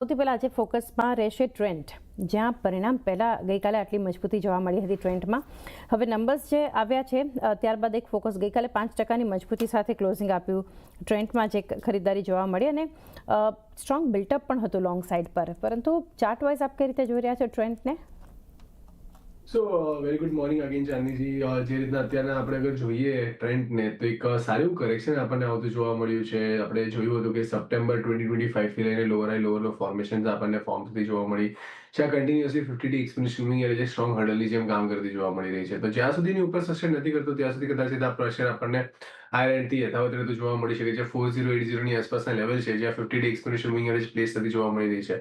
સૌથી પહેલાં આજે ફોકસમાં રહેશે ટ્રેન્ડ, જ્યાં પરિણામ પહેલાં ગઈકાલે આટલી મજબૂતી જોવા મળી હતી ટ્રેન્ડમાં. હવે નંબર્સ જે આવ્યા છે ત્યારબાદ એક ફોકસ ગઈકાલે 5% મજબૂતી સાથે ક્લોઝિંગ આપ્યું ટ્રેન્ડમાં, જે ખરીદારી જોવા મળી અને સ્ટ્રોંગ બિલ્ટઅપ પણ હતું લોંગ સાઇડ પર. પરંતુ ચાર્ટ વાઇઝ આપ કઈ રીતે જોઈ રહ્યા છો ટ્રેન્ડને? So very good morning again ચાંદનીજી. જે રીતના અત્યારના આપણે અગર જોઈએ ટ્રેન્ડને, તો એક સારું કરેક્શન આપણને આવતું જોવા મળ્યું છે. આપણે જોયું હતું કે સપ્ટેમ્બર 2025 થી લઈને lower high lower low formation આપણને ફોર્મ થતી જોવા મળી છે. આ continuously 50 exponential swinging average strong હર્ડલની જેમ કામ કરતી જોવા મળી રહી છે. તો જ્યાં સુધીની ઉપર સસ્ટેન નથી કરતો ત્યાં સુધી કદાચ આ પ્રેશર આપણને હાયર એન્ડથી યથાવત રહેતું જોવા મળી શકે છે. 4080 ની આસપાસના લેવલ છે જ્યાં 50 એક્સપોનેન્શિયલ સ્વિંગિંગ એવરેજ પ્લેસ થતી જોવા મળી રહી છે.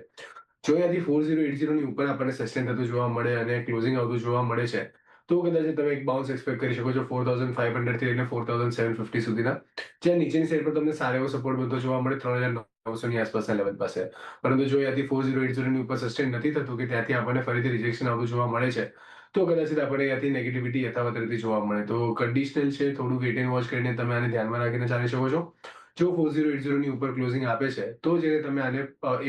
જો અહીંયાથી 4080 ની ઉપર આપણને સસ્ટેન થતું જોવા મળે અને ક્લોઝિંગ આવતું જોવા મળે છે, તો કદાચ તમે એક બાઉન્સ એક્સપેક્ટ કરી શકો છો 4500 થી લઈને 4750 સુધીના, જ્યાં નીચેની સાઈડ પર તમને સારો એવો સપોર્ટ બનતો જોવા મળે 3900 ની આસપાસના લેવલ પાસે. પરંતુ જો અહીંયાથી 4080 ની ઉપર સસ્ટેન નથી થતું કે ત્યાંથી આપણને ફરીથી રિજેક્શન આવતું જોવા મળે છે, તો કદાચ આપણને અહીંયાથી નેગેટિવિટી યથાવત રહેતી જોવા મળે. તો કન્ડિશનલ છે, થોડું વેટ એન્ડ વોચ કરીને તમે આને ધ્યાનમાં રાખીને ચાલી શકો છો. જો 4080 ની ઉપર ક્લોઝિંગ આપે છે, તો જેને તમે આને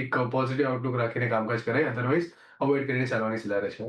એક પોઝિટિવ આઉટલુક રાખીને કામકાજ કરાય, અધરવાઇઝ અવોઇડ કરીને ચાલવાની સલાહ રહેશે.